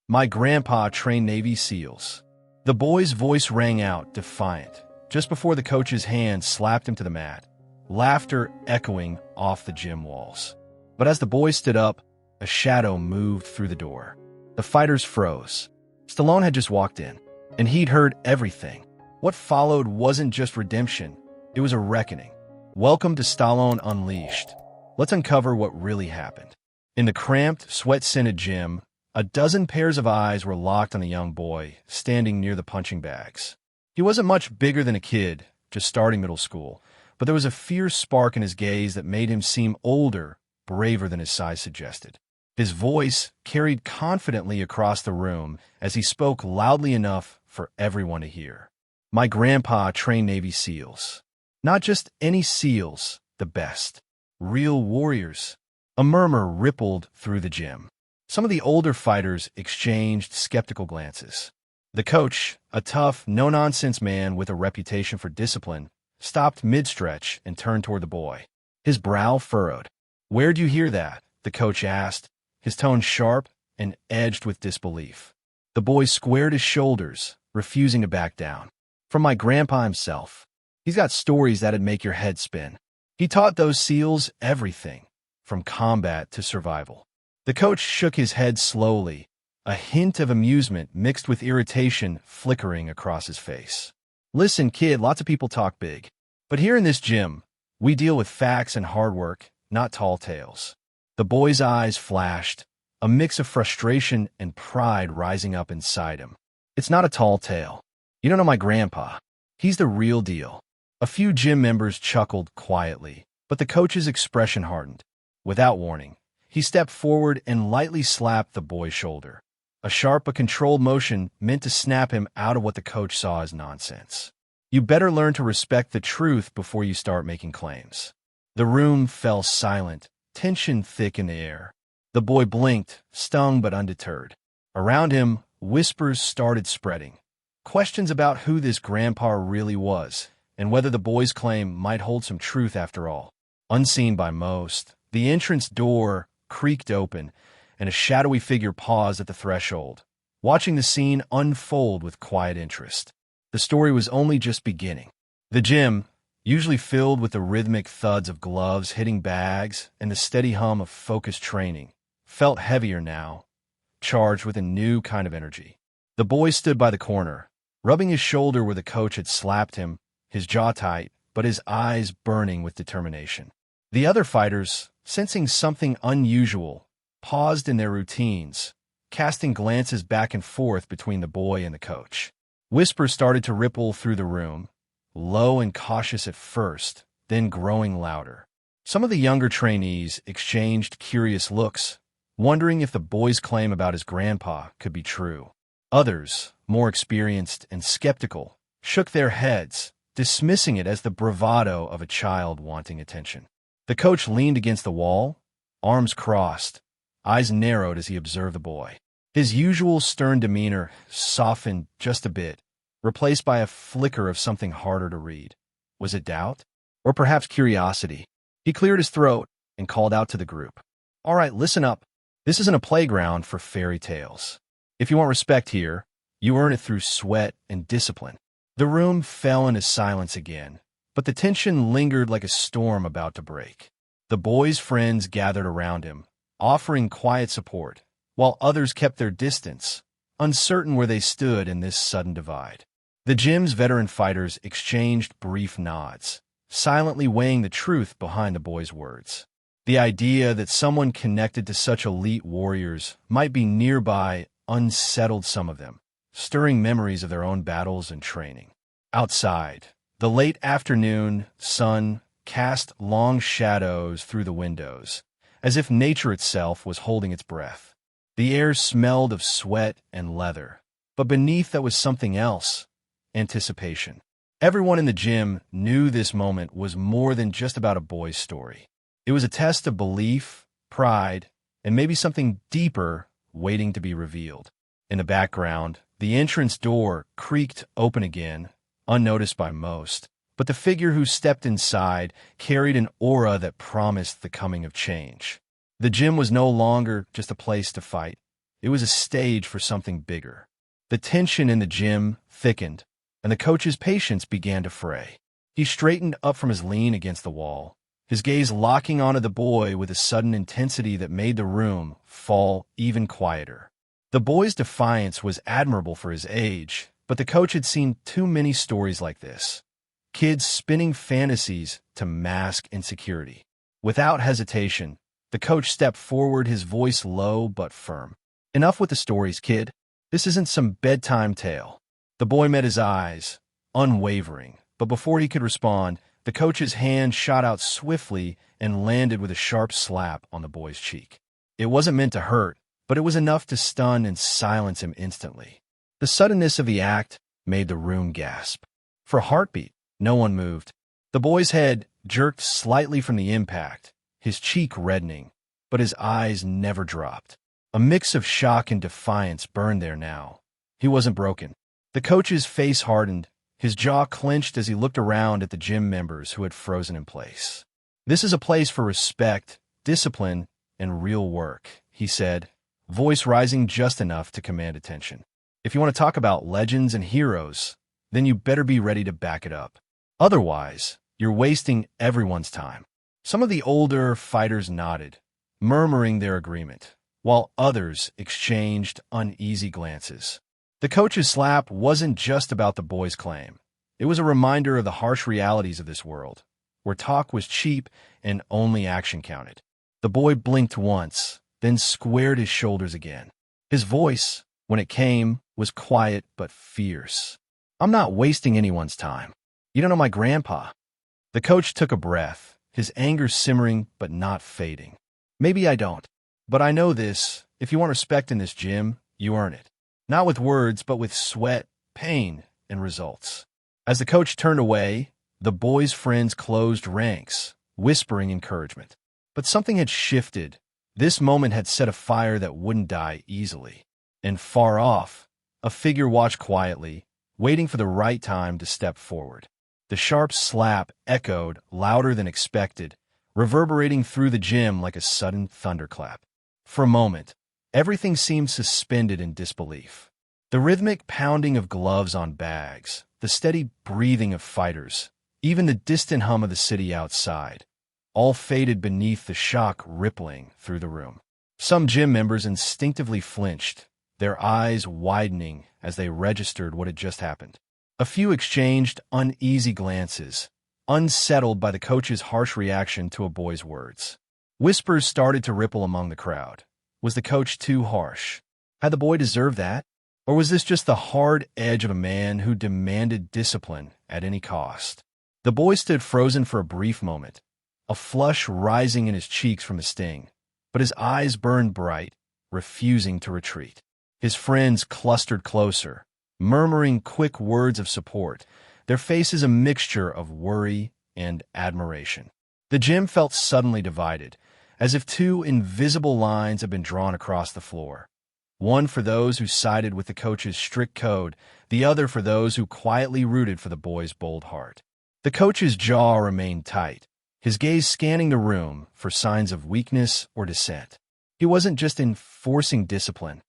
My grandpa trained Navy SEALs. The boy's voice rang out, defiant, just before the coach's hand slapped him to the mat, laughter echoing off the gym walls. But as the boy stood up, a shadow moved through the door. The fighters froze. Stallone had just walked in, and he'd heard everything. What followed wasn't just redemption, it was a reckoning. Welcome to Stallone Unleashed. Let's uncover what really happened. In the cramped, sweat-scented gym, a dozen pairs of eyes were locked on a young boy standing near the punching bags. He wasn't much bigger than a kid, just starting middle school, but there was a fierce spark in his gaze that made him seem older, braver than his size suggested. His voice carried confidently across the room as he spoke loudly enough for everyone to hear. My grandpa trained Navy SEALs. Not just any SEALs, the best. Real warriors. A murmur rippled through the gym. Some of the older fighters exchanged skeptical glances. The coach, a tough, no-nonsense man with a reputation for discipline, stopped mid-stretch and turned toward the boy. His brow furrowed. "Where'd you hear that?" the coach asked, his tone sharp and edged with disbelief. The boy squared his shoulders, refusing to back down. "From my grandpa himself. He's got stories that'd make your head spin. He taught those SEALs everything, from combat to survival." The coach shook his head slowly, a hint of amusement mixed with irritation flickering across his face. "Listen, kid, lots of people talk big. But here in this gym, we deal with facts and hard work, not tall tales." The boy's eyes flashed, a mix of frustration and pride rising up inside him. "It's not a tall tale. You don't know my grandpa. He's the real deal." A few gym members chuckled quietly, but the coach's expression hardened. Without warning, he stepped forward and lightly slapped the boy's shoulder. A sharp but controlled motion meant to snap him out of what the coach saw as nonsense. "You better learn to respect the truth before you start making claims." The room fell silent, tension thick in the air. The boy blinked, stung but undeterred. Around him, whispers started spreading. Questions about who this grandpa really was, and whether the boy's claim might hold some truth after all. Unseen by most, the entrance door creaked open, and a shadowy figure paused at the threshold, watching the scene unfold with quiet interest. The story was only just beginning. The gym, usually filled with the rhythmic thuds of gloves hitting bags and the steady hum of focused training, felt heavier now, charged with a new kind of energy. The boy stood by the corner, rubbing his shoulder where the coach had slapped him, his jaw tight, but his eyes burning with determination. The other fighters, sensing something unusual, paused in their routines, casting glances back and forth between the boy and the coach. Whispers started to ripple through the room, low and cautious at first, then growing louder. Some of the younger trainees exchanged curious looks, wondering if the boy's claim about his grandpa could be true. Others, more experienced and skeptical, shook their heads, dismissing it as the bravado of a child wanting attention. The coach leaned against the wall, arms crossed, eyes narrowed as he observed the boy. His usual stern demeanor softened just a bit, replaced by a flicker of something harder to read. Was it doubt? Or perhaps curiosity? He cleared his throat and called out to the group. "All right, listen up. This isn't a playground for fairy tales. If you want respect here, you earn it through sweat and discipline." The room fell into silence again, but the tension lingered like a storm about to break. The boy's friends gathered around him, offering quiet support, while others kept their distance, uncertain where they stood in this sudden divide. The gym's veteran fighters exchanged brief nods, silently weighing the truth behind the boy's words. The idea that someone connected to such elite warriors might be nearby unsettled some of them, stirring memories of their own battles and training. Outside, the late afternoon sun cast long shadows through the windows, as if nature itself was holding its breath. The air smelled of sweat and leather, but beneath that was something else, anticipation. Everyone in the gym knew this moment was more than just about a boy's story. It was a test of belief, pride, and maybe something deeper waiting to be revealed. In the background, the entrance door creaked open again, unnoticed by most, but the figure who stepped inside carried an aura that promised the coming of change. The gym was no longer just a place to fight. It was a stage for something bigger. The tension in the gym thickened, and the coach's patience began to fray. He straightened up from his lean against the wall, his gaze locking onto the boy with a sudden intensity that made the room fall even quieter. The boy's defiance was admirable for his age, but the coach had seen too many stories like this. Kids spinning fantasies to mask insecurity. Without hesitation, the coach stepped forward, his voice low but firm. "Enough with the stories, kid. This isn't some bedtime tale." The boy met his eyes, unwavering, but before he could respond, the coach's hand shot out swiftly and landed with a sharp slap on the boy's cheek. It wasn't meant to hurt, but it was enough to stun and silence him instantly. The suddenness of the act made the room gasp. For a heartbeat, no one moved. The boy's head jerked slightly from the impact, his cheek reddening, but his eyes never dropped. A mix of shock and defiance burned there now. He wasn't broken. The coach's face hardened, his jaw clenched as he looked around at the gym members who had frozen in place. "This is a place for respect, discipline, and real work," he said, voice rising just enough to command attention. "If you want to talk about legends and heroes, then you better be ready to back it up. Otherwise, you're wasting everyone's time." Some of the older fighters nodded, murmuring their agreement, while others exchanged uneasy glances. The coach's slap wasn't just about the boy's claim. It was a reminder of the harsh realities of this world, where talk was cheap and only action counted. The boy blinked once, then squared his shoulders again. His voice, when it came, was quiet but fierce. "I'm not wasting anyone's time. You don't know my grandpa." The coach took a breath, his anger simmering but not fading. "Maybe I don't, but I know this. If you want respect in this gym, you earn it. Not with words, but with sweat, pain, and results." As the coach turned away, the boy's friends closed ranks, whispering encouragement. But something had shifted. This moment had set a fire that wouldn't die easily. And far off, a figure watched quietly, waiting for the right time to step forward. The sharp slap echoed louder than expected, reverberating through the gym like a sudden thunderclap. For a moment, everything seemed suspended in disbelief. The rhythmic pounding of gloves on bags, the steady breathing of fighters, even the distant hum of the city outside, all faded beneath the shock rippling through the room. Some gym members instinctively flinched, their eyes widening as they registered what had just happened. A few exchanged uneasy glances, unsettled by the coach's harsh reaction to a boy's words. Whispers started to ripple among the crowd. Was the coach too harsh? Had the boy deserved that? Or was this just the hard edge of a man who demanded discipline at any cost? The boy stood frozen for a brief moment, a flush rising in his cheeks from the sting, but his eyes burned bright, refusing to retreat. His friends clustered closer, murmuring quick words of support, their faces a mixture of worry and admiration. The gym felt suddenly divided, as if two invisible lines had been drawn across the floor. One for those who sided with the coach's strict code, the other for those who quietly rooted for the boy's bold heart. The coach's jaw remained tight, his gaze scanning the room for signs of weakness or dissent. He wasn't just enforcing discipline,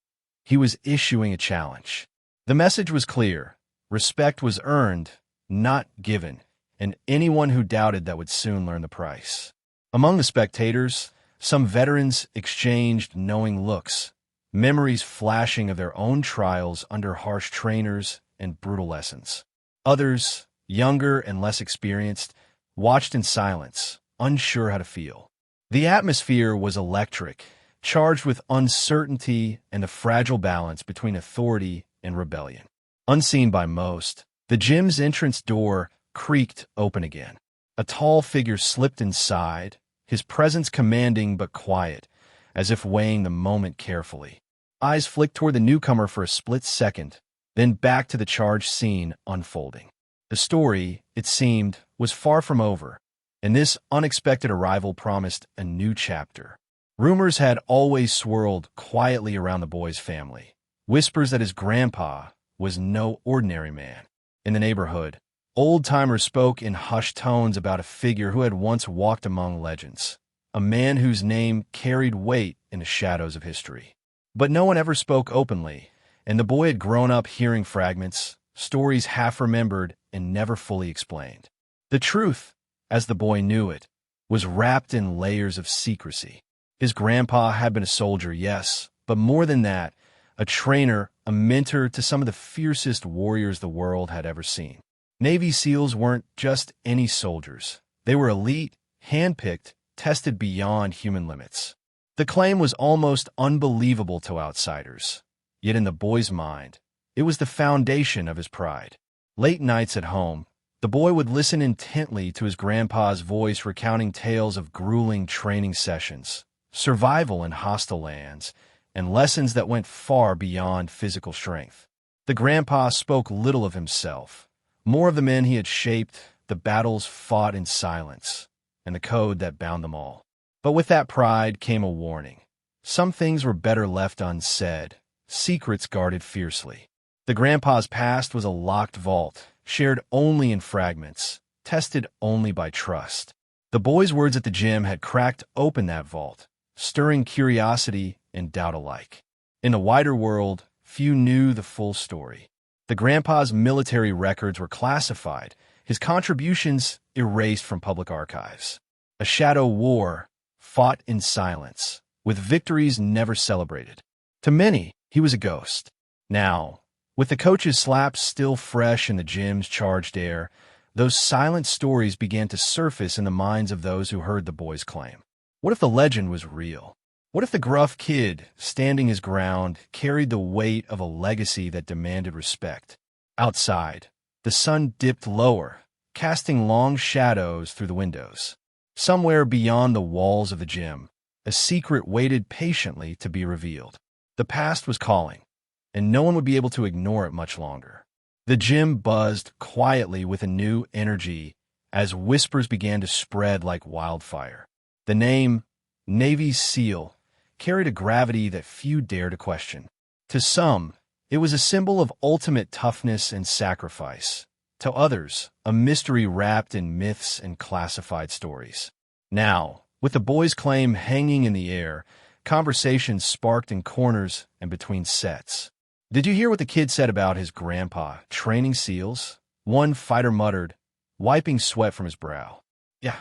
he was issuing a challenge. The message was clear: respect was earned, not given, and anyone who doubted that would soon learn the price. Among the spectators, some veterans exchanged knowing looks, memories flashing of their own trials under harsh trainers and brutal lessons. Others, younger and less experienced, watched in silence, unsure how to feel. The atmosphere was electric, charged with uncertainty and the fragile balance between authority and rebellion. Unseen by most, the gym's entrance door creaked open again. A tall figure slipped inside, his presence commanding but quiet, as if weighing the moment carefully. Eyes flicked toward the newcomer for a split second, then back to the charged scene unfolding. The story, it seemed, was far from over, and this unexpected arrival promised a new chapter. Rumors had always swirled quietly around the boy's family. Whispers that his grandpa was no ordinary man. In the neighborhood, old-timers spoke in hushed tones about a figure who had once walked among legends, a man whose name carried weight in the shadows of history. But no one ever spoke openly, and the boy had grown up hearing fragments, stories half remembered and never fully explained. The truth, as the boy knew it, was wrapped in layers of secrecy. His grandpa had been a soldier, yes, but more than that, a trainer, a mentor to some of the fiercest warriors the world had ever seen. Navy SEALs weren't just any soldiers. They were elite, handpicked, tested beyond human limits. The claim was almost unbelievable to outsiders. Yet in the boy's mind, it was the foundation of his pride. Late nights at home, the boy would listen intently to his grandpa's voice recounting tales of grueling training sessions, survival in hostile lands, and lessons that went far beyond physical strength. The grandpa spoke little of himself, more of the men he had shaped, the battles fought in silence, and the code that bound them all. But with that pride came a warning. Some things were better left unsaid, secrets guarded fiercely. The grandpa's past was a locked vault, shared only in fragments, tested only by trust. The boy's words at the gym had cracked open that vault, stirring curiosity and doubt alike. In the wider world, few knew the full story. The grandpa's military records were classified, his contributions erased from public archives. A shadow war, fought in silence, with victories never celebrated. To many, he was a ghost. Now, with the coach's slaps still fresh in the gym's charged air, those silent stories began to surface in the minds of those who heard the boy's claim. What if the legend was real? What if the gruff kid, standing his ground, carried the weight of a legacy that demanded respect? Outside, the sun dipped lower, casting long shadows through the windows. Somewhere beyond the walls of the gym, a secret waited patiently to be revealed. The past was calling, and no one would be able to ignore it much longer. The gym buzzed quietly with a new energy as whispers began to spread like wildfire. The name, Navy SEAL, carried a gravity that few dared to question. To some, it was a symbol of ultimate toughness and sacrifice. To others, a mystery wrapped in myths and classified stories. Now, with the boy's claim hanging in the air, conversations sparked in corners and between sets. "Did you hear what the kid said about his grandpa training SEALs?" One fighter muttered, wiping sweat from his brow. "Yeah,"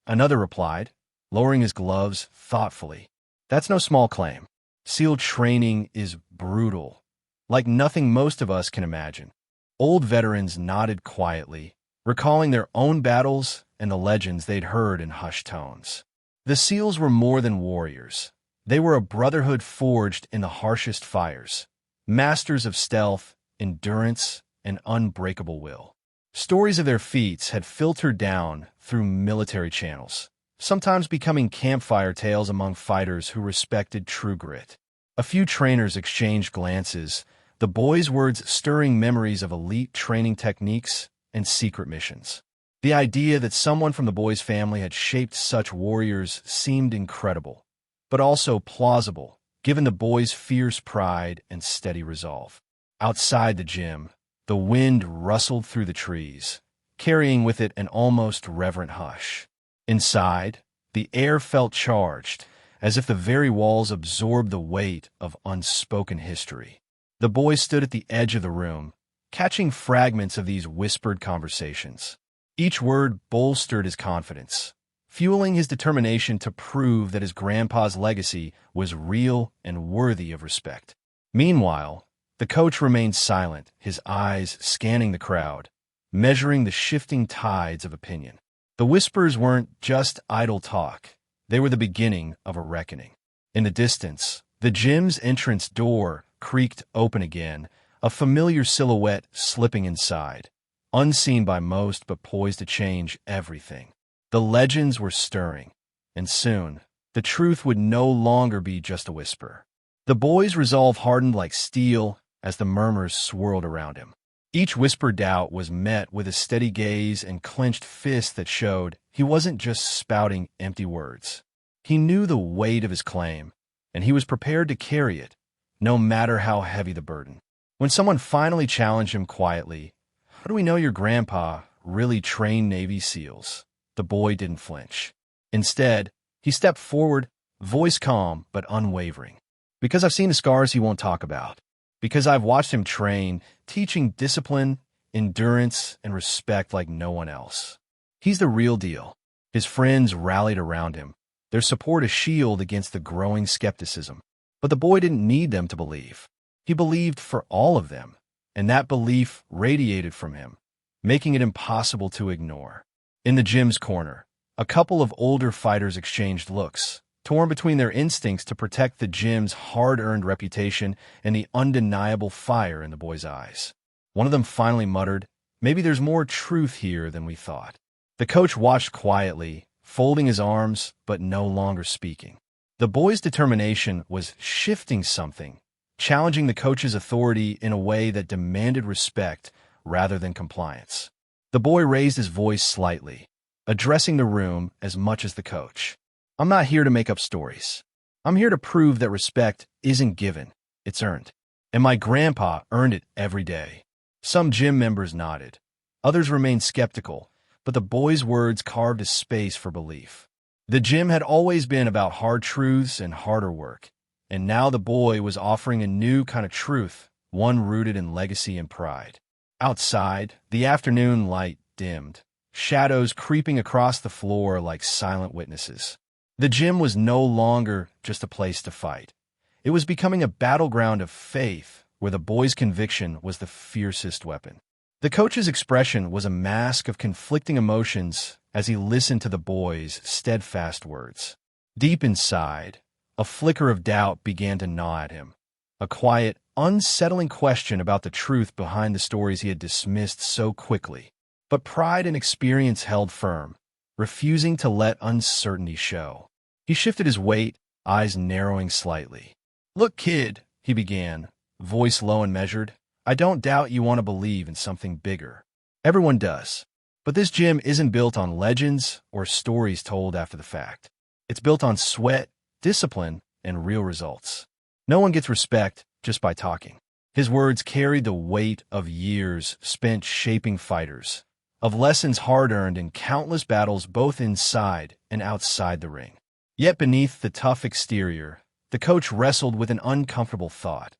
another replied, lowering his gloves thoughtfully. "That's no small claim. SEAL training is brutal, like nothing most of us can imagine." Old veterans nodded quietly, recalling their own battles and the legends they'd heard in hushed tones. The SEALs were more than warriors. They were a brotherhood forged in the harshest fires, masters of stealth, endurance, and unbreakable will. Stories of their feats had filtered down through military channels, sometimes becoming campfire tales among fighters who respected true grit. A few trainers exchanged glances, the boys' words stirring memories of elite training techniques and secret missions. The idea that someone from the boy's family had shaped such warriors seemed incredible, but also plausible, given the boy's fierce pride and steady resolve. Outside the gym, the wind rustled through the trees, carrying with it an almost reverent hush. Inside, the air felt charged, as if the very walls absorbed the weight of unspoken history. The boy stood at the edge of the room, catching fragments of these whispered conversations. Each word bolstered his confidence, fueling his determination to prove that his grandpa's legacy was real and worthy of respect. Meanwhile, the coach remained silent, his eyes scanning the crowd, measuring the shifting tides of opinion. The whispers weren't just idle talk. They were the beginning of a reckoning. In the distance, the gym's entrance door creaked open again, a familiar silhouette slipping inside, unseen by most but poised to change everything. The legends were stirring, and soon, the truth would no longer be just a whisper. The boy's resolve hardened like steel as the murmurs swirled around him. Each whispered doubt was met with a steady gaze and clenched fist that showed he wasn't just spouting empty words. He knew the weight of his claim, and he was prepared to carry it, no matter how heavy the burden. When someone finally challenged him quietly, "How do we know your grandpa really trained Navy SEALs?" the boy didn't flinch. Instead, he stepped forward, voice calm but unwavering. Because I've seen the scars he won't talk about. Because I've watched him train, teaching discipline, endurance, and respect like no one else. He's the real deal. His friends rallied around him, their support a shield against the growing skepticism. But the boy didn't need them to believe. He believed for all of them, and that belief radiated from him, making it impossible to ignore. In the gym's corner, a couple of older fighters exchanged looks, torn between their instincts to protect the gym's hard-earned reputation and the undeniable fire in the boy's eyes. One of them finally muttered, "Maybe there's more truth here than we thought." The coach watched quietly, folding his arms, but no longer speaking. The boy's determination was shifting something, challenging the coach's authority in a way that demanded respect rather than compliance. The boy raised his voice slightly, addressing the room as much as the coach. "I'm not here to make up stories. I'm here to prove that respect isn't given, it's earned. And my grandpa earned it every day." Some gym members nodded. Others remained skeptical, but the boy's words carved a space for belief. The gym had always been about hard truths and harder work, and now the boy was offering a new kind of truth, one rooted in legacy and pride. Outside, the afternoon light dimmed, shadows creeping across the floor like silent witnesses. The gym was no longer just a place to fight. It was becoming a battleground of faith, where the boy's conviction was the fiercest weapon. The coach's expression was a mask of conflicting emotions as he listened to the boy's steadfast words. Deep inside, a flicker of doubt began to gnaw at him, a quiet, unsettling question about the truth behind the stories he had dismissed so quickly. But pride and experience held firm, refusing to let uncertainty show. He shifted his weight, eyes narrowing slightly. "Look, kid," he began, voice low and measured, "I don't doubt you want to believe in something bigger. Everyone does. But this gym isn't built on legends or stories told after the fact. It's built on sweat, discipline, and real results. No one gets respect just by talking." His words carried the weight of years spent shaping fighters, of lessons hard-earned in countless battles both inside and outside the ring. Yet beneath the tough exterior, the coach wrestled with an uncomfortable thought.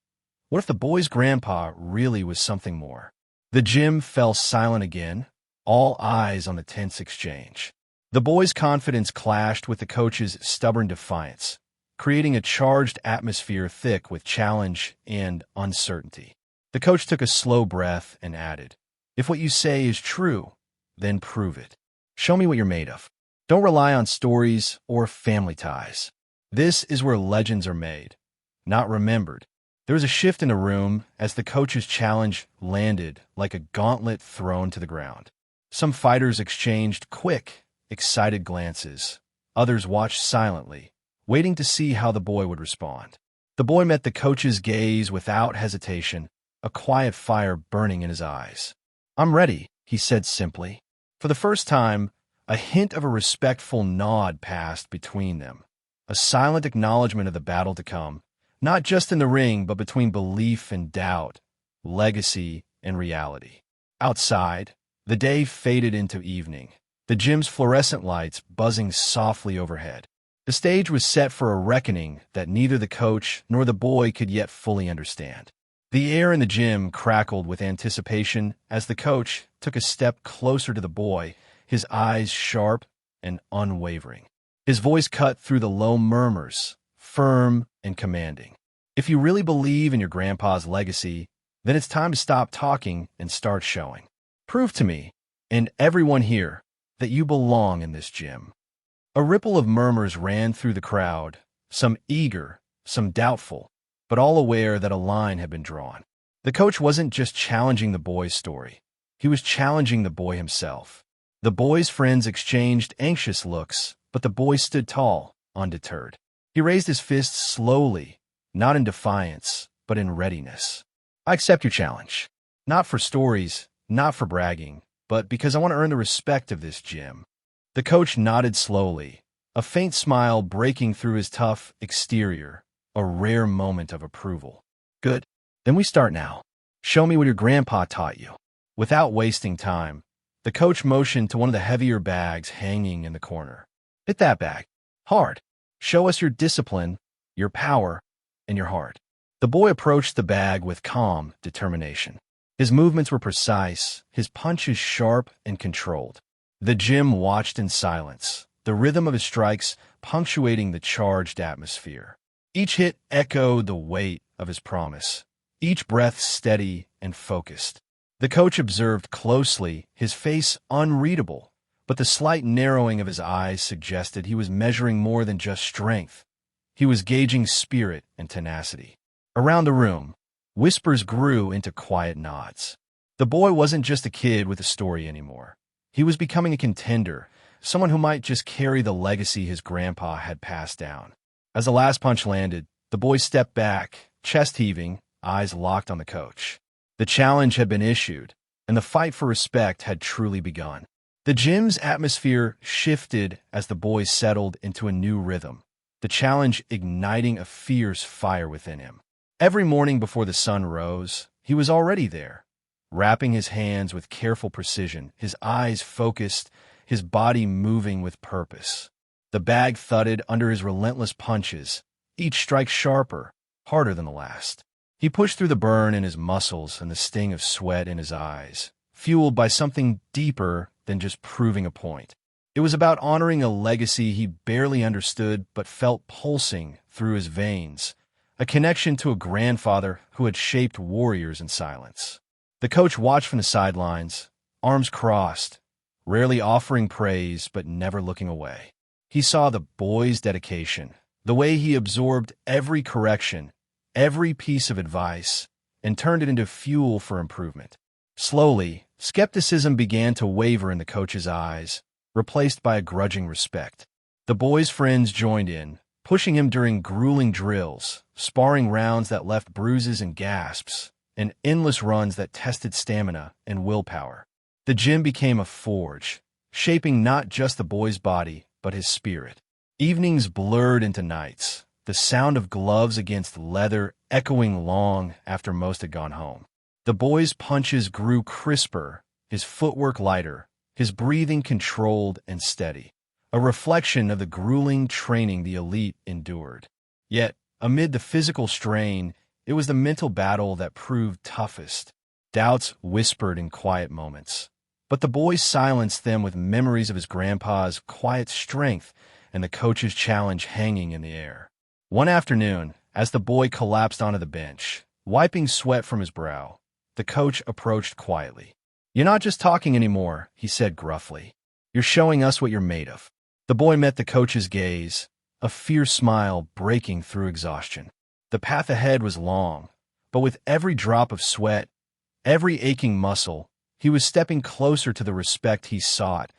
What if the boy's grandpa really was something more? The gym fell silent again, all eyes on the tense exchange. The boy's confidence clashed with the coach's stubborn defiance, creating a charged atmosphere thick with challenge and uncertainty. The coach took a slow breath and added, "If what you say is true, then prove it. Show me what you're made of. Don't rely on stories or family ties. This is where legends are made, not remembered." There was a shift in the room as the coach's challenge landed like a gauntlet thrown to the ground. Some fighters exchanged quick, excited glances. Others watched silently, waiting to see how the boy would respond. The boy met the coach's gaze without hesitation, a quiet fire burning in his eyes. "I'm ready," he said simply. For the first time, a hint of a respectful nod passed between them, a silent acknowledgement of the battle to come, not just in the ring, but between belief and doubt, legacy and reality. Outside, the day faded into evening, the gym's fluorescent lights buzzing softly overhead. The stage was set for a reckoning that neither the coach nor the boy could yet fully understand. The air in the gym crackled with anticipation as the coach took a step closer to the boy, his eyes sharp and unwavering. His voice cut through the low murmurs, firm and commanding. "If you really believe in your grandpa's legacy, then it's time to stop talking and start showing. Prove to me, and everyone here, that you belong in this gym." A ripple of murmurs ran through the crowd, some eager, some doubtful, but all aware that a line had been drawn. The coach wasn't just challenging the boy's story. He was challenging the boy himself. The boy's friends exchanged anxious looks, but the boy stood tall, undeterred. He raised his fist slowly, not in defiance, but in readiness. "I accept your challenge. Not for stories, not for bragging, but because I want to earn the respect of this gym." The coach nodded slowly, a faint smile breaking through his tough exterior, a rare moment of approval. "Good. Then we start now. Show me what your grandpa taught you." Without wasting time, the coach motioned to one of the heavier bags hanging in the corner. "Hit that bag. Hard. Show us your discipline, your power, and your heart. The boy approached the bag with calm determination. His movements were precise, his punches sharp and controlled. The gym watched in silence, the rhythm of his strikes punctuating the charged atmosphere. Each hit echoed the weight of his promise, each breath steady and focused. The coach observed closely, his face unreadable, but the slight narrowing of his eyes suggested he was measuring more than just strength. He was gauging spirit and tenacity. Around the room, whispers grew into quiet nods. The boy wasn't just a kid with a story anymore. He was becoming a contender, someone who might just carry the legacy his grandpa had passed down. As the last punch landed, the boy stepped back, chest heaving, eyes locked on the coach. The challenge had been issued, and the fight for respect had truly begun. The gym's atmosphere shifted as the boy settled into a new rhythm, the challenge igniting a fierce fire within him. Every morning before the sun rose, he was already there, wrapping his hands with careful precision, his eyes focused, his body moving with purpose. The bag thudded under his relentless punches, each strike sharper, harder than the last. He pushed through the burn in his muscles and the sting of sweat in his eyes, fueled by something deeper than just proving a point. It was about honoring a legacy he barely understood but felt pulsing through his veins, a connection to a grandfather who had shaped warriors in silence. The coach watched from the sidelines, arms crossed, rarely offering praise but never looking away. He saw the boy's dedication, the way he absorbed every correction, every piece of advice, and turned it into fuel for improvement. Slowly, skepticism began to waver in the coach's eyes, replaced by a grudging respect. The boy's friends joined in, pushing him during grueling drills, sparring rounds that left bruises and gasps, and endless runs that tested stamina and willpower. The gym became a forge, shaping not just the boy's body, but his spirit. Evenings blurred into nights, the sound of gloves against leather echoing long after most had gone home. The boy's punches grew crisper, his footwork lighter, his breathing controlled and steady, a reflection of the grueling training the elite endured. Yet, amid the physical strain, it was the mental battle that proved toughest. Doubts whispered in quiet moments, but the boy silenced them with memories of his grandpa's quiet strength and the coach's challenge hanging in the air. One afternoon, as the boy collapsed onto the bench, wiping sweat from his brow, the coach approached quietly. "You're not just talking anymore," he said gruffly. "You're showing us what you're made of." The boy met the coach's gaze, a fierce smile breaking through exhaustion. The path ahead was long, but with every drop of sweat, every aching muscle, he was stepping closer to the respect he sought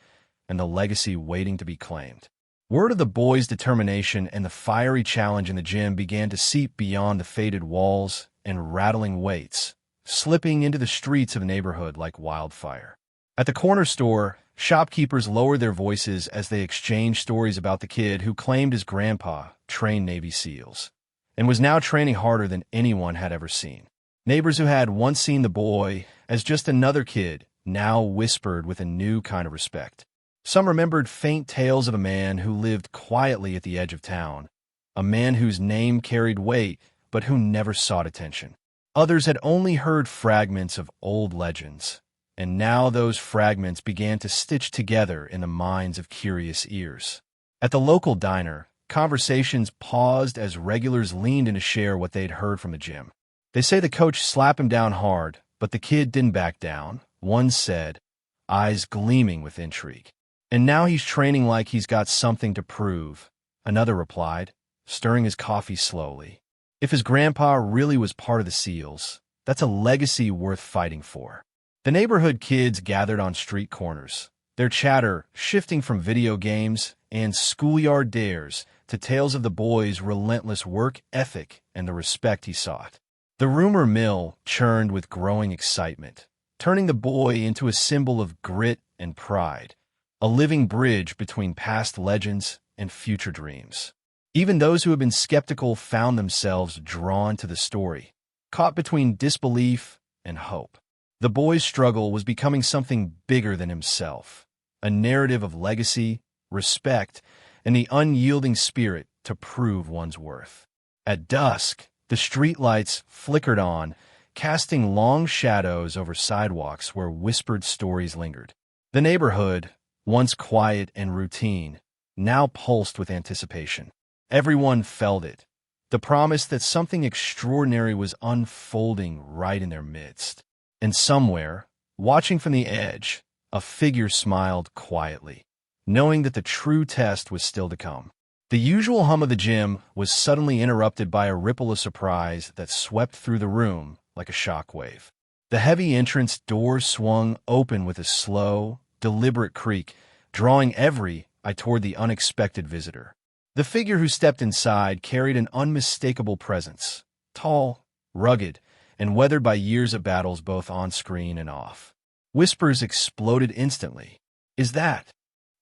and the legacy waiting to be claimed. Word of the boy's determination and the fiery challenge in the gym began to seep beyond the faded walls and rattling weights, slipping into the streets of the neighborhood like wildfire. At the corner store, shopkeepers lowered their voices as they exchanged stories about the kid who claimed his grandpa trained Navy SEALs and was now training harder than anyone had ever seen. Neighbors who had once seen the boy as just another kid now whispered with a new kind of respect. Some remembered faint tales of a man who lived quietly at the edge of town, a man whose name carried weight but who never sought attention. Others had only heard fragments of old legends, and now those fragments began to stitch together in the minds of curious ears. At the local diner, conversations paused as regulars leaned in to share what they'd heard from the gym. "They say the coach slapped him down hard, but the kid didn't back down," one said, eyes gleaming with intrigue. "And now he's training like he's got something to prove," another replied, stirring his coffee slowly. If his grandpa really was part of the SEALs, that's a legacy worth fighting for. The neighborhood kids gathered on street corners, their chatter shifting from video games and schoolyard dares to tales of the boy's relentless work ethic and the respect he sought. The rumor mill churned with growing excitement, turning the boy into a symbol of grit and pride, a living bridge between past legends and future dreams. Even those who had been skeptical found themselves drawn to the story, caught between disbelief and hope. The boy's struggle was becoming something bigger than himself, a narrative of legacy, respect, and the unyielding spirit to prove one's worth. At dusk, The streetlights flickered on, casting long shadows over sidewalks where whispered stories lingered. The neighborhood, once quiet and routine, now pulsed with anticipation. Everyone felt it, the promise that something extraordinary was unfolding right in their midst. And somewhere, watching from the edge, a figure smiled quietly, knowing that the true test was still to come. The usual hum of the gym was suddenly interrupted by a ripple of surprise that swept through the room like a shockwave. The heavy entrance door swung open with a slow, deliberate creak, drawing every eye toward the unexpected visitor. The figure who stepped inside carried an unmistakable presence, tall, rugged, and weathered by years of battles both on screen and off. Whispers exploded instantly. "Is that?"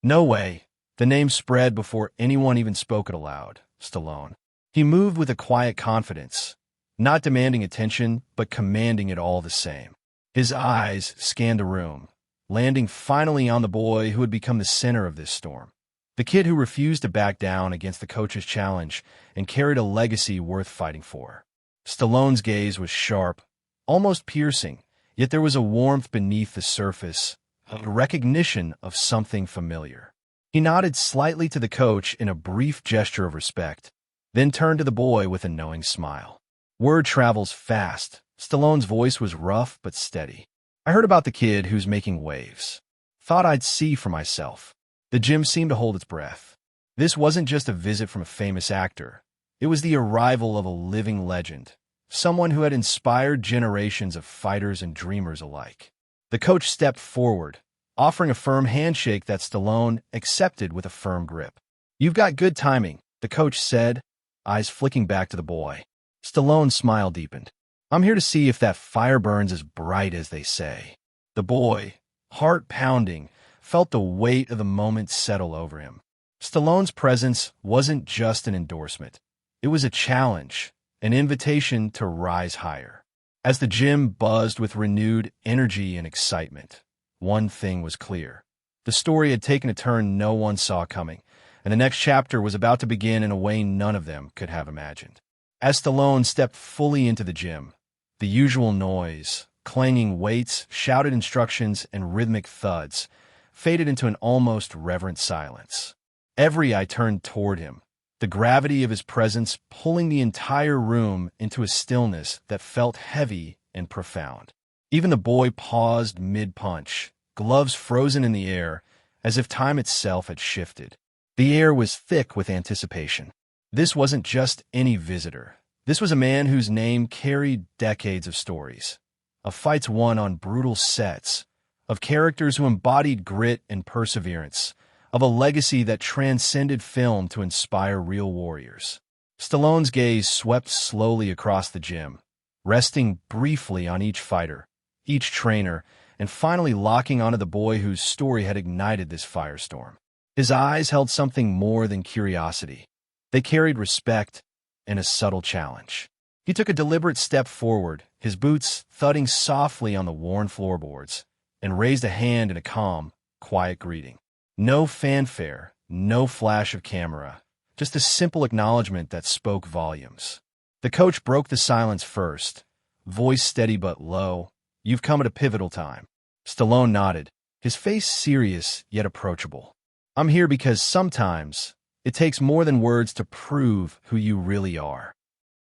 "No way." The name spread before anyone even spoke it aloud. Stallone. He moved with a quiet confidence, not demanding attention, but commanding it all the same. His eyes scanned the room, landing finally on the boy who had become the center of this storm. The kid who refused to back down against the coach's challenge and carried a legacy worth fighting for. Stallone's gaze was sharp, almost piercing, yet there was a warmth beneath the surface, a recognition of something familiar. He nodded slightly to the coach in a brief gesture of respect, then turned to the boy with a knowing smile. Word travels fast. Stallone's voice was rough but steady. "I heard about the kid who's making waves. Thought I'd see for myself." The gym seemed to hold its breath. This wasn't just a visit from a famous actor. It was the arrival of a living legend, someone who had inspired generations of fighters and dreamers alike. The coach stepped forward, offering a firm handshake that Stallone accepted with a firm grip. "You've got good timing," the coach said, eyes flicking back to the boy. Stallone's smile deepened. "I'm here to see if that fire burns as bright as they say." The boy, heart pounding, felt the weight of the moment settle over him. Stallone's presence wasn't just an endorsement. It was a challenge, an invitation to rise higher. As the gym buzzed with renewed energy and excitement, one thing was clear. The story had taken a turn no one saw coming, and the next chapter was about to begin in a way none of them could have imagined. As Stallone stepped fully into the gym, the usual noise, clanging weights, shouted instructions, and rhythmic thuds faded into an almost reverent silence. Every eye turned toward him, the gravity of his presence pulling the entire room into a stillness that felt heavy and profound. Even the boy paused mid-punch, gloves frozen in the air, as if time itself had shifted. The air was thick with anticipation. This wasn't just any visitor. This was a man whose name carried decades of stories, of fights won on brutal sets, of characters who embodied grit and perseverance, of a legacy that transcended film to inspire real warriors. Stallone's gaze swept slowly across the gym, resting briefly on each fighter, each trainer, and finally locking onto the boy whose story had ignited this firestorm. His eyes held something more than curiosity. They carried respect and a subtle challenge. He took a deliberate step forward, his boots thudding softly on the worn floorboards, and raised a hand in a calm, quiet greeting. No fanfare, no flash of camera, just a simple acknowledgement that spoke volumes. The coach broke the silence first, voice steady but low. "You've come at a pivotal time." Stallone nodded, his face serious yet approachable. "I'm here because sometimes it takes more than words to prove who you really are."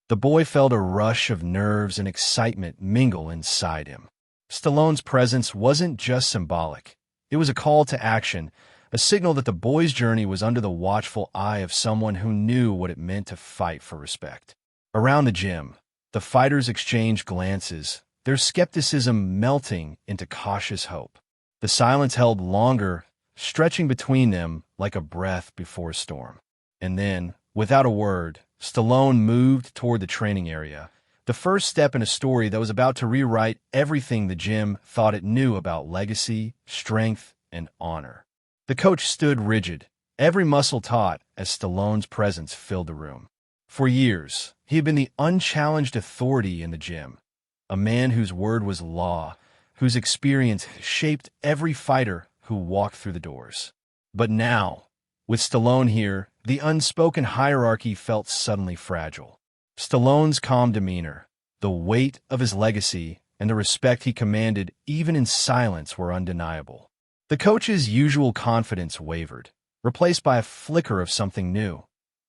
The boy felt a rush of nerves and excitement mingle inside him. Stallone's presence wasn't just symbolic. It was a call to action, a signal that the boy's journey was under the watchful eye of someone who knew what it meant to fight for respect. Around the gym, the fighters exchanged glances, their skepticism melting into cautious hope. The silence held longer, stretching between them like a breath before a storm. And then, without a word, Stallone moved toward the training area, the first step in a story that was about to rewrite everything the gym thought it knew about legacy, strength, and honor. The coach stood rigid, every muscle taut as Stallone's presence filled the room. For years, he had been the unchallenged authority in the gym, a man whose word was law, whose experience shaped every fighter who walked through the doors. But now, with Stallone here, the unspoken hierarchy felt suddenly fragile. Stallone's calm demeanor, the weight of his legacy, and the respect he commanded even in silence were undeniable. The coach's usual confidence wavered, replaced by a flicker of something new: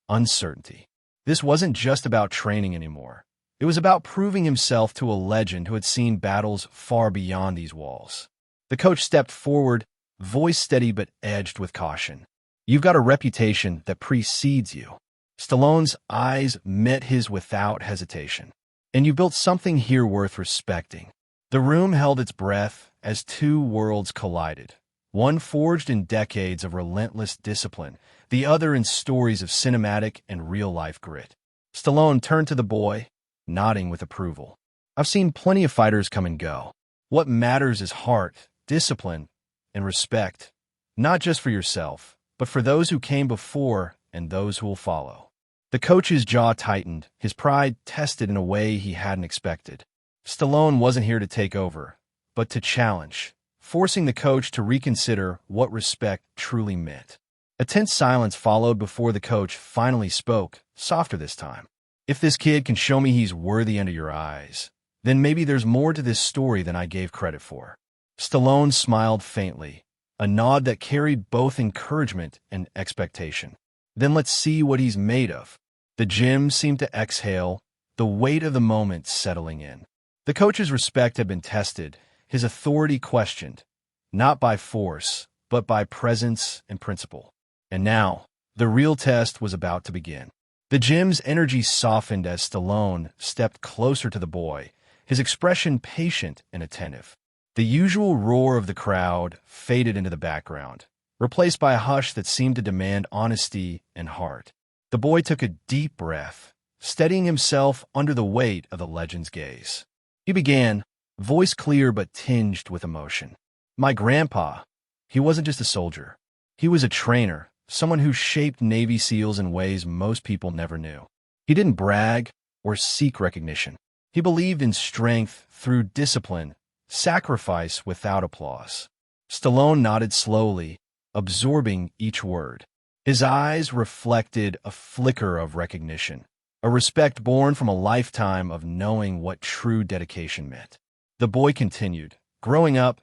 uncertainty. This wasn't just about training anymore. It was about proving himself to a legend who had seen battles far beyond these walls. The coach stepped forward, voice steady but edged with caution. "You've got a reputation that precedes you." Stallone's eyes met his without hesitation. "And you built something here worth respecting." The room held its breath as two worlds collided, one forged in decades of relentless discipline, the other in stories of cinematic and real-life grit. Stallone turned to the boy, nodding with approval. "I've seen plenty of fighters come and go. What matters is heart, discipline, and respect, not just for yourself, but for those who came before and those who will follow." The coach's jaw tightened, his pride tested in a way he hadn't expected. Stallone wasn't here to take over, but to challenge, forcing the coach to reconsider what respect truly meant. A tense silence followed before the coach finally spoke, softer this time. "If this kid can show me he's worthy under your eyes, then maybe there's more to this story than I gave credit for." Stallone smiled faintly, a nod that carried both encouragement and expectation. "Then let's see what he's made of." The gym seemed to exhale, the weight of the moment settling in. The coach's respect had been tested, his authority questioned, not by force, but by presence and principle. And now, the real test was about to begin. The gym's energy softened as Stallone stepped closer to the boy, his expression patient and attentive. The usual roar of the crowd faded into the background, replaced by a hush that seemed to demand honesty and heart. The boy took a deep breath, steadying himself under the weight of the legend's gaze. He began, voice clear but tinged with emotion. "My grandpa, he wasn't just a soldier. He was a trainer, someone who shaped Navy SEALs in ways most people never knew. He didn't brag or seek recognition. He believed in strength through discipline, sacrifice without applause." Stallone nodded slowly, absorbing each word. His eyes reflected a flicker of recognition, a respect born from a lifetime of knowing what true dedication meant. The boy continued, "Growing up,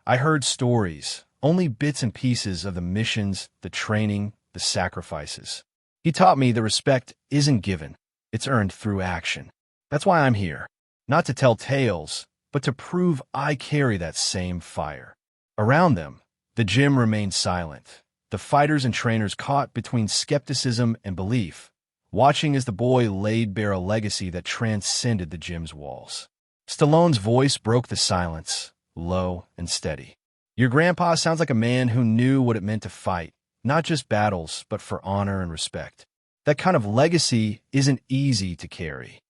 I heard stories, only bits and pieces of the missions, the training, the sacrifices. He taught me the respect isn't given, it's earned through action. That's why I'm here, not to tell tales, but to prove I carry that same fire." Around them, the gym remained silent, the fighters and trainers caught between skepticism and belief, watching as the boy laid bare a legacy that transcended the gym's walls. Stallone's voice broke the silence, low and steady. "Your grandpa sounds like a man who knew what it meant to fight, not just battles, but for honor and respect. That kind of legacy isn't easy to carry."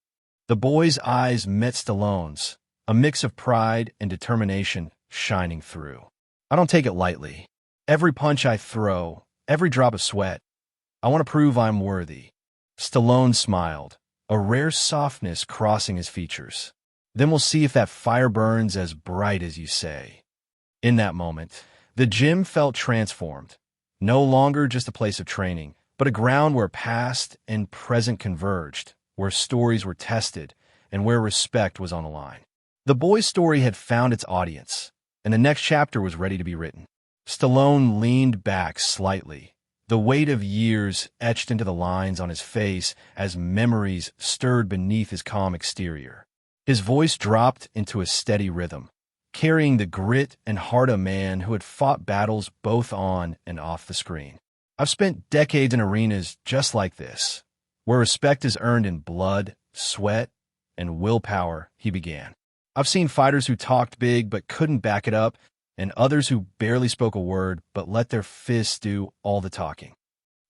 The boy's eyes met Stallone's, a mix of pride and determination shining through. "I don't take it lightly. Every punch I throw, every drop of sweat, I want to prove I'm worthy." Stallone smiled, a rare softness crossing his features. "Then we'll see if that fire burns as bright as you say." In that moment, the gym felt transformed, no longer just a place of training, but a ground where past and present converged, where stories were tested, and where respect was on the line. The boy's story had found its audience, and the next chapter was ready to be written. Stallone leaned back slightly, the weight of years etched into the lines on his face as memories stirred beneath his calm exterior. His voice dropped into a steady rhythm, carrying the grit and heart of a man who had fought battles both on and off the screen. "I've spent decades in arenas just like this, where respect is earned in blood, sweat, and willpower," he began. "I've seen fighters who talked big but couldn't back it up, and others who barely spoke a word but let their fists do all the talking."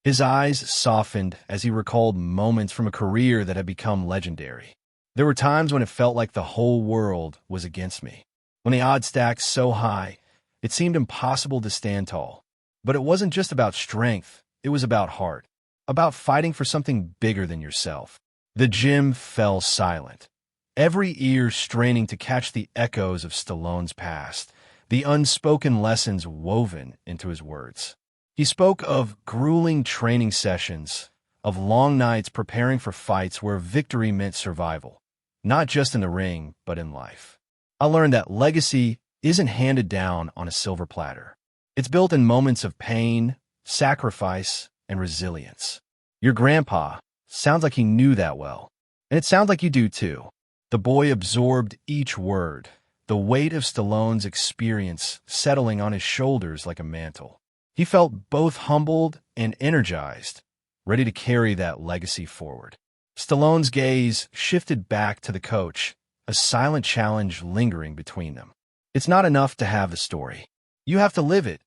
His eyes softened as he recalled moments from a career that had become legendary. "There were times when it felt like the whole world was against me, when the odds stacked so high, it seemed impossible to stand tall. But it wasn't just about strength, it was about heart, about fighting for something bigger than yourself." The gym fell silent, every ear straining to catch the echoes of Stallone's past, the unspoken lessons woven into his words. He spoke of grueling training sessions, of long nights preparing for fights where victory meant survival, not just in the ring, but in life. I learned that legacy isn't handed down on a silver platter. It's built in moments of pain, sacrifice, and resilience. Your grandpa sounds like he knew that well, and it sounds like you do too. The boy absorbed each word, the weight of Stallone's experience settling on his shoulders like a mantle. He felt both humbled and energized, ready to carry that legacy forward. Stallone's gaze shifted back to the coach, a silent challenge lingering between them. It's not enough to have the story. You have to live it,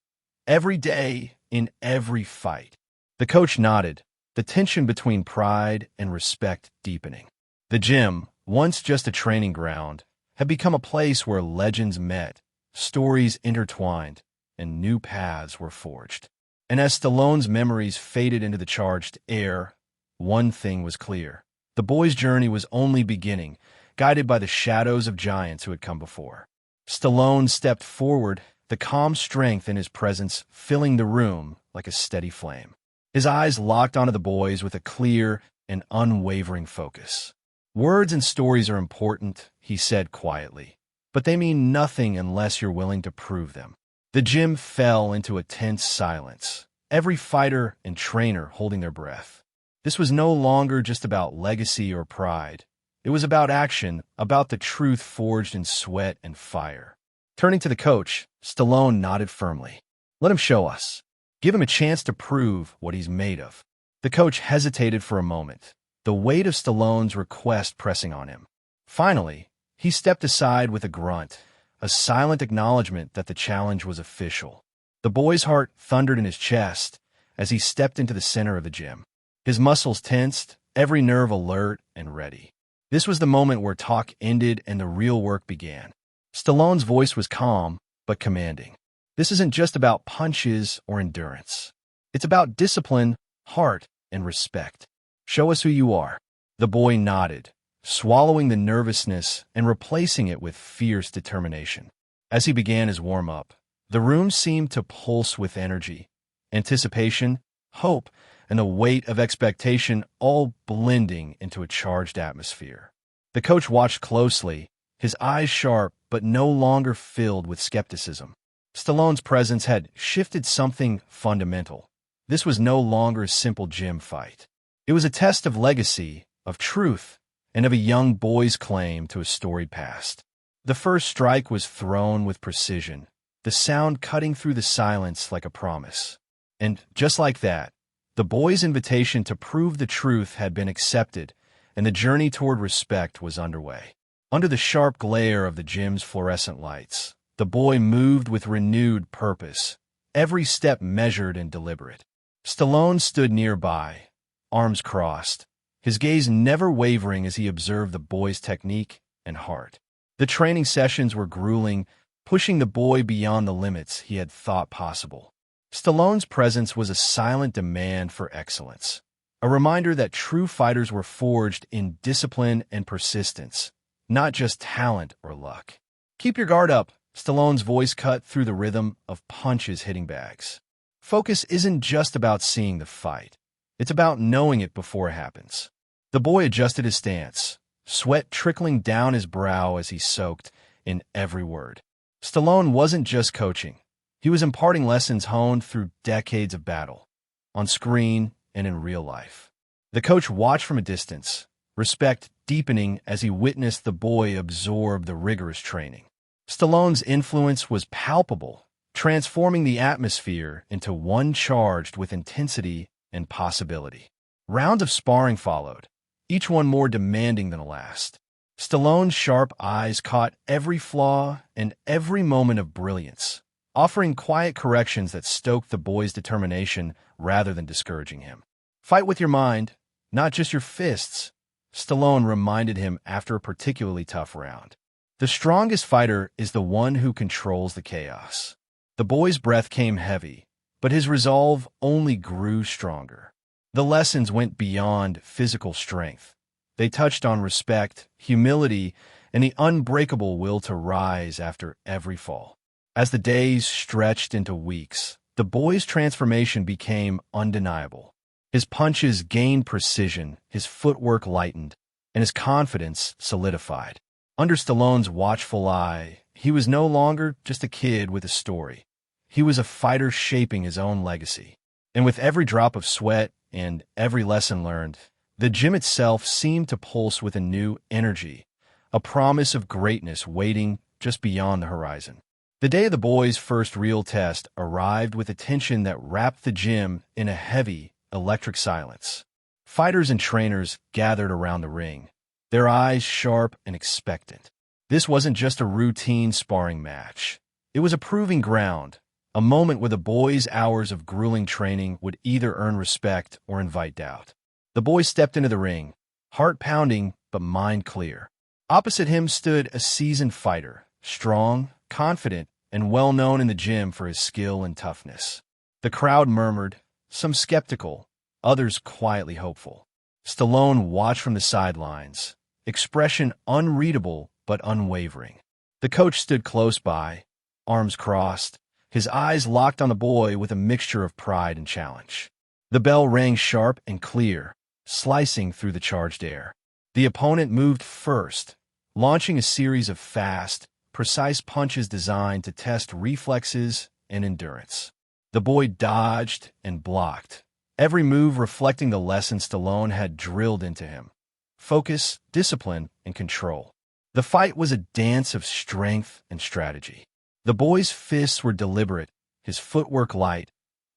every day, in every fight. The coach nodded, the tension between pride and respect deepening. The gym, once just a training ground, had become a place where legends met, stories intertwined, and new paths were forged. And as Stallone's memories faded into the charged air, one thing was clear. The boy's journey was only beginning, guided by the shadows of giants who had come before. Stallone stepped forward, the calm strength in his presence filling the room like a steady flame. His eyes locked onto the boys with a clear and unwavering focus. "Words and stories are important," he said quietly, "but they mean nothing unless you're willing to prove them." The gym fell into a tense silence, every fighter and trainer holding their breath. This was no longer just about legacy or pride. It was about action, about the truth forged in sweat and fire. Turning to the coach, Stallone nodded firmly. "Let him show us. Give him a chance to prove what he's made of." The coach hesitated for a moment, the weight of Stallone's request pressing on him. Finally, he stepped aside with a grunt, a silent acknowledgement that the challenge was official. The boy's heart thundered in his chest as he stepped into the center of the gym. His muscles tensed, every nerve alert and ready. This was the moment where talk ended and the real work began. Stallone's voice was calm, but commanding. "This isn't just about punches or endurance. It's about discipline, heart, and respect. Show us who you are." The boy nodded, swallowing the nervousness and replacing it with fierce determination. As he began his warm-up, the room seemed to pulse with energy, anticipation, hope, and the weight of expectation all blending into a charged atmosphere. The coach watched closely, his eyes sharp but no longer filled with skepticism. Stallone's presence had shifted something fundamental. This was no longer a simple gym fight. It was a test of legacy, of truth, and of a young boy's claim to a storied past. The first strike was thrown with precision, the sound cutting through the silence like a promise. And just like that, the boy's invitation to prove the truth had been accepted, and the journey toward respect was underway. Under the sharp glare of the gym's fluorescent lights, the boy moved with renewed purpose, every step measured and deliberate. Stallone stood nearby, arms crossed, his gaze never wavering as he observed the boy's technique and heart. The training sessions were grueling, pushing the boy beyond the limits he had thought possible. Stallone's presence was a silent demand for excellence, a reminder that true fighters were forged in discipline and persistence, not just talent or luck. "Keep your guard up," Stallone's voice cut through the rhythm of punches hitting bags. "Focus isn't just about seeing the fight. It's about knowing it before it happens." The boy adjusted his stance, sweat trickling down his brow as he soaked in every word. Stallone wasn't just coaching. He was imparting lessons honed through decades of battle, on screen and in real life. The coach watched from a distance, respect deepening as he witnessed the boy absorb the rigorous training. Stallone's influence was palpable, transforming the atmosphere into one charged with intensity and possibility. Rounds of sparring followed, each one more demanding than the last. Stallone's sharp eyes caught every flaw and every moment of brilliance, offering quiet corrections that stoked the boy's determination rather than discouraging him. "Fight with your mind, not just your fists," Stallone reminded him after a particularly tough round. "The strongest fighter is the one who controls the chaos." The boy's breath came heavy, but his resolve only grew stronger. The lessons went beyond physical strength. They touched on respect, humility, and the unbreakable will to rise after every fall. As the days stretched into weeks, the boy's transformation became undeniable. His punches gained precision, his footwork lightened, and his confidence solidified. Under Stallone's watchful eye, he was no longer just a kid with a story. He was a fighter shaping his own legacy. And with every drop of sweat and every lesson learned, the gym itself seemed to pulse with a new energy, a promise of greatness waiting just beyond the horizon. The day of the boys' first real test arrived with a tension that wrapped the gym in a heavy, electric silence. Fighters and trainers gathered around the ring, their eyes sharp and expectant. This wasn't just a routine sparring match. It was a proving ground, a moment where the boys' hours of grueling training would either earn respect or invite doubt. The boy stepped into the ring, heart pounding but mind clear. Opposite him stood a seasoned fighter, strong, confident, and well known in the gym for his skill and toughness. The crowd murmured, some skeptical, others quietly hopeful. Stallone watched from the sidelines, expression unreadable but unwavering. The coach stood close by, arms crossed, his eyes locked on the boy with a mixture of pride and challenge. The bell rang sharp and clear, slicing through the charged air. The opponent moved first, launching a series of fast, precise punches designed to test reflexes and endurance. The boy dodged and blocked, every move reflecting the lesson Stallone had drilled into him: focus, discipline, and control. The fight was a dance of strength and strategy. The boy's fists were deliberate, his footwork light,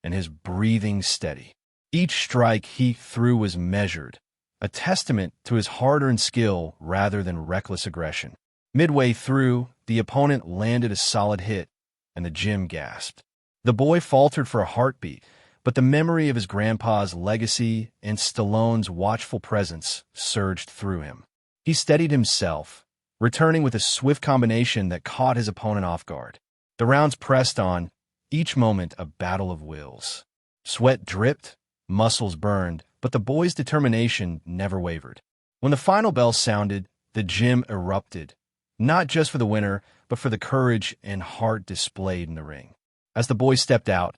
and his breathing steady. Each strike he threw was measured, a testament to his hard-earned skill rather than reckless aggression. Midway through, the opponent landed a solid hit, and the gym gasped. The boy faltered for a heartbeat, but the memory of his grandpa's legacy and Stallone's watchful presence surged through him. He steadied himself, returning with a swift combination that caught his opponent off guard. The rounds pressed on, each moment a battle of wills. Sweat dripped, muscles burned, but the boy's determination never wavered. When the final bell sounded, the gym erupted, not just for the winner, but for the courage and heart displayed in the ring. As the boy stepped out,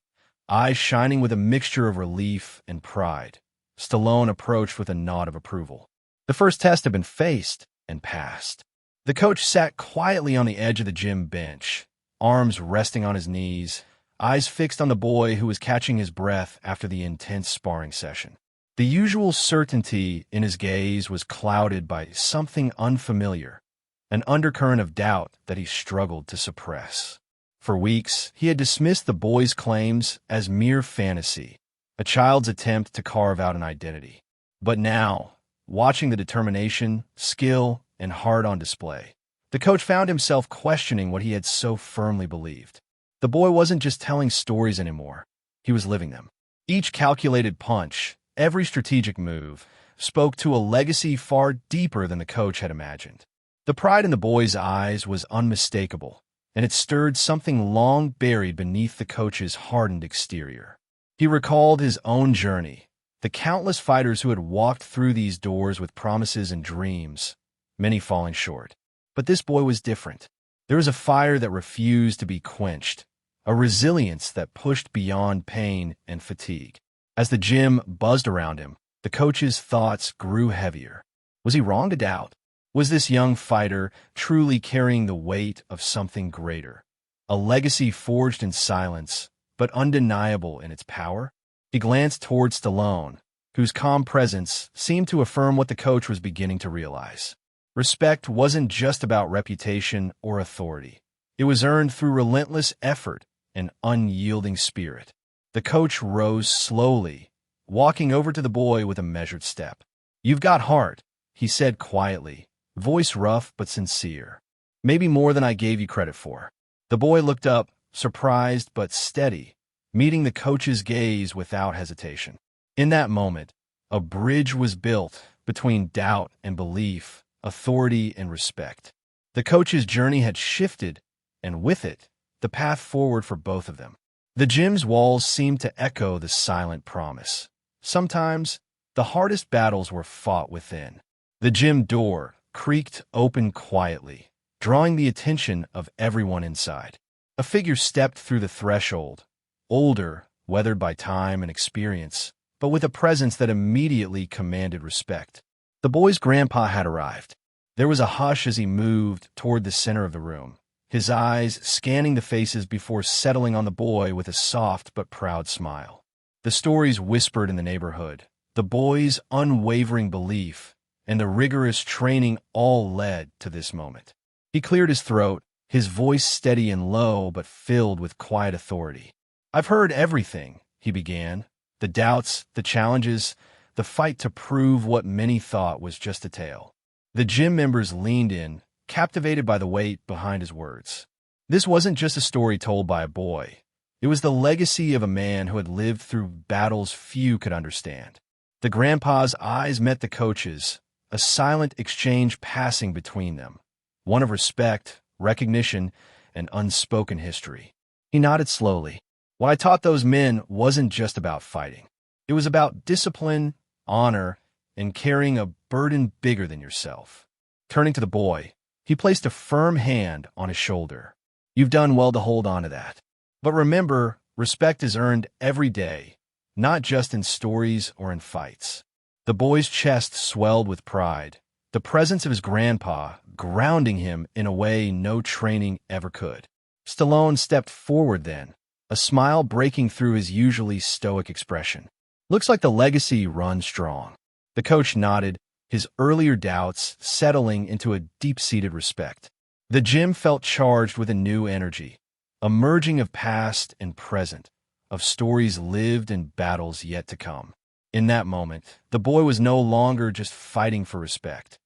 eyes shining with a mixture of relief and pride, Stallone approached with a nod of approval. The first test had been faced and passed. The coach sat quietly on the edge of the gym bench, arms resting on his knees, eyes fixed on the boy who was catching his breath after the intense sparring session. The usual certainty in his gaze was clouded by something unfamiliar, an undercurrent of doubt that he struggled to suppress. For weeks, he had dismissed the boy's claims as mere fantasy, a child's attempt to carve out an identity. But now, watching the determination, skill, and heart on display, the coach found himself questioning what he had so firmly believed. The boy wasn't just telling stories anymore. He was living them. Each calculated punch, every strategic move, spoke to a legacy far deeper than the coach had imagined. The pride in the boy's eyes was unmistakable, and it stirred something long buried beneath the coach's hardened exterior. He recalled his own journey, the countless fighters who had walked through these doors with promises and dreams, many falling short. But this boy was different. There was a fire that refused to be quenched, a resilience that pushed beyond pain and fatigue. As the gym buzzed around him, the coach's thoughts grew heavier. Was he wrong to doubt? Was this young fighter truly carrying the weight of something greater? A legacy forged in silence, but undeniable in its power? He glanced toward Stallone, whose calm presence seemed to affirm what the coach was beginning to realize. Respect wasn't just about reputation or authority. It was earned through relentless effort and unyielding spirit. The coach rose slowly, walking over to the boy with a measured step. "You've got heart," he said quietly, voice rough but sincere. "Maybe more than I gave you credit for." The boy looked up, surprised but steady, meeting the coach's gaze without hesitation. In that moment, a bridge was built between doubt and belief, authority and respect. The coach's journey had shifted, and with it, the path forward for both of them. The gym's walls seemed to echo the silent promise. Sometimes, the hardest battles were fought within. The gym door creaked open quietly, drawing the attention of everyone inside. A figure stepped through the threshold, older, weathered by time and experience, but with a presence that immediately commanded respect. The boy's grandpa had arrived. There was a hush as he moved toward the center of the room, his eyes scanning the faces before settling on the boy with a soft but proud smile. The stories whispered in the neighborhood, the boy's unwavering belief, and the rigorous training all led to this moment. He cleared his throat, his voice steady and low but filled with quiet authority. "I've heard everything," he began. "The doubts, the challenges, the fight to prove what many thought was just a tale." The gym members leaned in, captivated by the weight behind his words. This wasn't just a story told by a boy. It was the legacy of a man who had lived through battles few could understand. The grandpa's eyes met the coach's, a silent exchange passing between them, one of respect, recognition, and unspoken history. He nodded slowly. "What I taught those men wasn't just about fighting. It was about discipline, honor, and carrying a burden bigger than yourself." Turning to the boy, he placed a firm hand on his shoulder. "You've done well to hold on to that. But remember, respect is earned every day, not just in stories or in fights." The boy's chest swelled with pride, the presence of his grandpa grounding him in a way no training ever could. Stallone stepped forward then, a smile breaking through his usually stoic expression. "Looks like the legacy runs strong." The coach nodded, his earlier doubts settling into a deep-seated respect. The gym felt charged with a new energy, a merging of past and present, of stories lived and battles yet to come. In that moment, the boy was no longer just fighting for respect.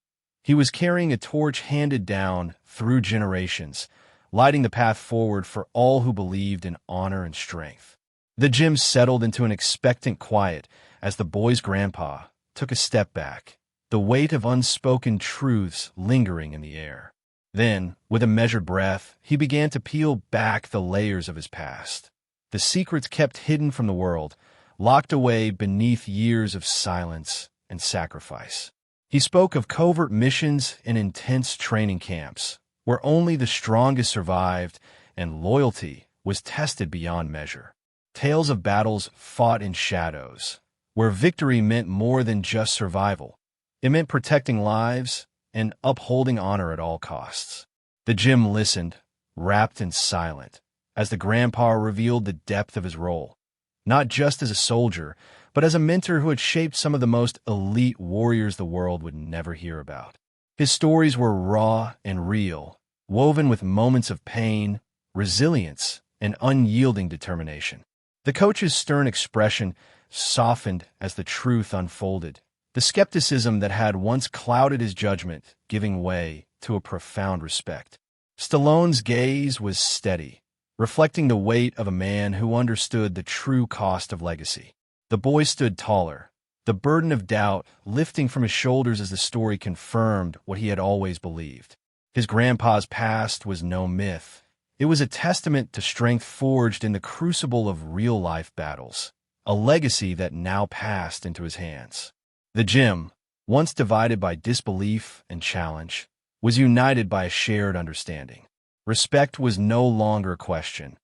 He was carrying a torch handed down through generations, lighting the path forward for all who believed in honor and strength. The gym settled into an expectant quiet as the boy's grandpa took a step back, the weight of unspoken truths lingering in the air. Then, with a measured breath, he began to peel back the layers of his past, the secrets kept hidden from the world, locked away beneath years of silence and sacrifice. He spoke of covert missions and intense training camps, where only the strongest survived and loyalty was tested beyond measure. Tales of battles fought in shadows, where victory meant more than just survival. It meant protecting lives and upholding honor at all costs. The gym listened, wrapped and silent, as the grandpa revealed the depth of his role, not just as a soldier, but as a mentor who had shaped some of the most elite warriors the world would never hear about. His stories were raw and real, woven with moments of pain, resilience, and unyielding determination. The coach's stern expression softened as the truth unfolded, the skepticism that had once clouded his judgment giving way to a profound respect. Stallone's gaze was steady, reflecting the weight of a man who understood the true cost of legacy. The boy stood taller, the burden of doubt lifting from his shoulders as the story confirmed what he had always believed. His grandpa's past was no myth. It was a testament to strength forged in the crucible of real-life battles, a legacy that now passed into his hands. The gym, once divided by disbelief and challenge, was united by a shared understanding. Respect was no longer a question.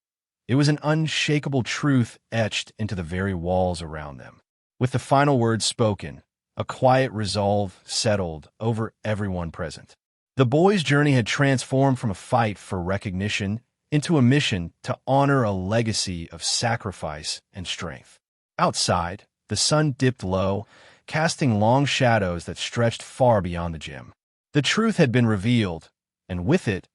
It was an unshakable truth etched into the very walls around them. With the final words spoken, a quiet resolve settled over everyone present. The boy's journey had transformed from a fight for recognition into a mission to honor a legacy of sacrifice and strength. Outside, the sun dipped low, casting long shadows that stretched far beyond the gym. The truth had been revealed, and with it,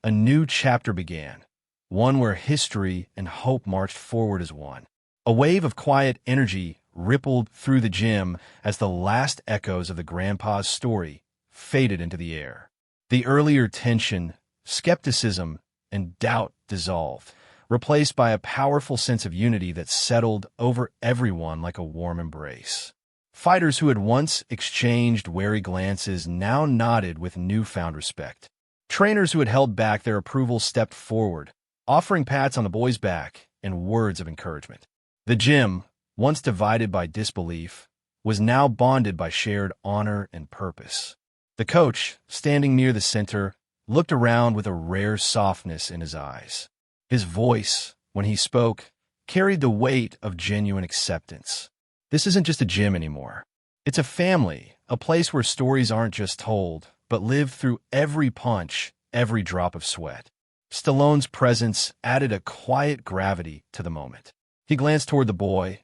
a new chapter began, one where history and hope marched forward as one. A wave of quiet energy rippled through the gym as the last echoes of the grandpa's story faded into the air. The earlier tension, skepticism, and doubt dissolved, replaced by a powerful sense of unity that settled over everyone like a warm embrace. Fighters who had once exchanged wary glances now nodded with newfound respect. Trainers who had held back their approval stepped forward, offering pats on the boy's back and words of encouragement. The gym, once divided by disbelief, was now bonded by shared honor and purpose. The coach, standing near the center, looked around with a rare softness in his eyes. His voice, when he spoke, carried the weight of genuine acceptance. This isn't just a gym anymore. It's a family, a place where stories aren't just told, but lived through every punch, every drop of sweat. Stallone's presence added a quiet gravity to the moment. He glanced toward the boy,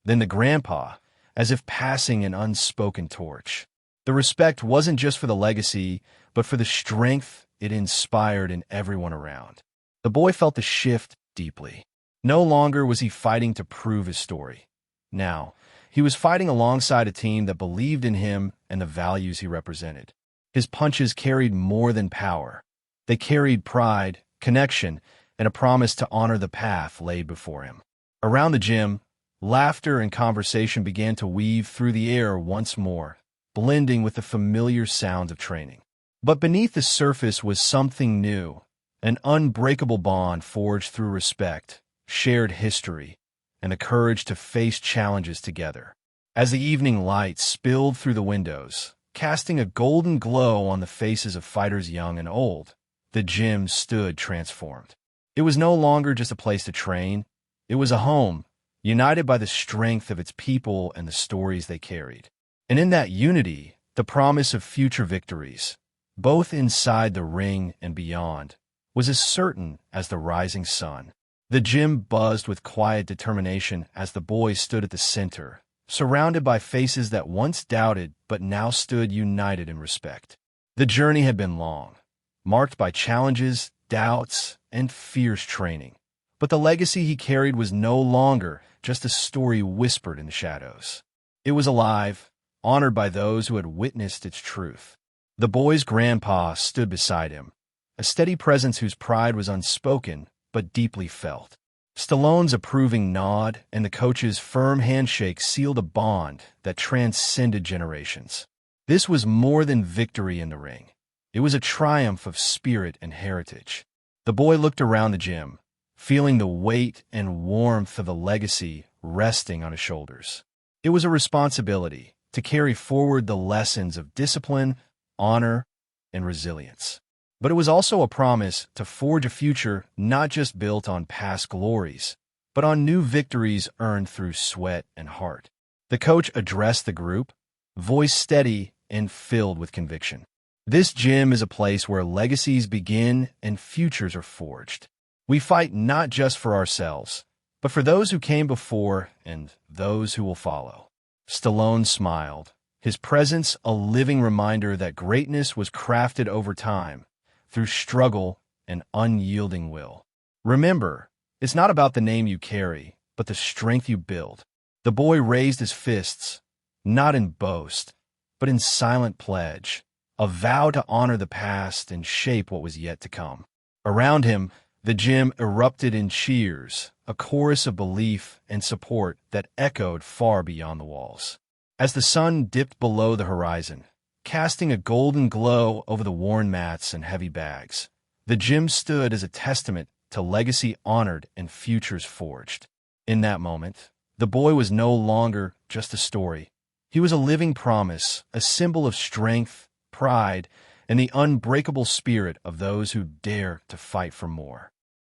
then the grandpa, as if passing an unspoken torch. The respect wasn't just for the legacy, but for the strength it inspired in everyone around. The boy felt the shift deeply. No longer was he fighting to prove his story. Now, he was fighting alongside a team that believed in him and the values he represented. His punches carried more than power. They carried pride, connection, and a promise to honor the path laid before him. Around the gym, laughter and conversation began to weave through the air once more, blending with the familiar sounds of training. But beneath the surface was something new, an unbreakable bond forged through respect, shared history, and the courage to face challenges together. As the evening light spilled through the windows, casting a golden glow on the faces of fighters young and old, the gym stood transformed. It was no longer just a place to train. It was a home, united by the strength of its people and the stories they carried. And in that unity, the promise of future victories, both inside the ring and beyond, was as certain as the rising sun. The gym buzzed with quiet determination as the boys stood at the center, surrounded by faces that once doubted but now stood united in respect. The journey had been long, marked by challenges, doubts, and fierce training. But the legacy he carried was no longer just a story whispered in the shadows. It was alive, honored by those who had witnessed its truth. The boy's grandpa stood beside him, a steady presence whose pride was unspoken but deeply felt. Stallone's approving nod and the coach's firm handshake sealed a bond that transcended generations. This was more than victory in the ring. It was a triumph of spirit and heritage. The boy looked around the gym, feeling the weight and warmth of the legacy resting on his shoulders. It was a responsibility to carry forward the lessons of discipline, honor, and resilience. But it was also a promise to forge a future not just built on past glories, but on new victories earned through sweat and heart. The coach addressed the group, voice steady and filled with conviction. This gym is a place where legacies begin and futures are forged. We fight not just for ourselves, but for those who came before and those who will follow. Stallone smiled, his presence a living reminder that greatness was crafted over time, through struggle and unyielding will. Remember, it's not about the name you carry, but the strength you build. The boy raised his fists, not in boast, but in silent pledge, a vow to honor the past and shape what was yet to come. Around him, the gym erupted in cheers, a chorus of belief and support that echoed far beyond the walls. As the sun dipped below the horizon, casting a golden glow over the worn mats and heavy bags, the gym stood as a testament to legacy honored and futures forged. In that moment, the boy was no longer just a story. He was a living promise, a symbol of strength, pride, and the unbreakable spirit of those who dare to fight for more.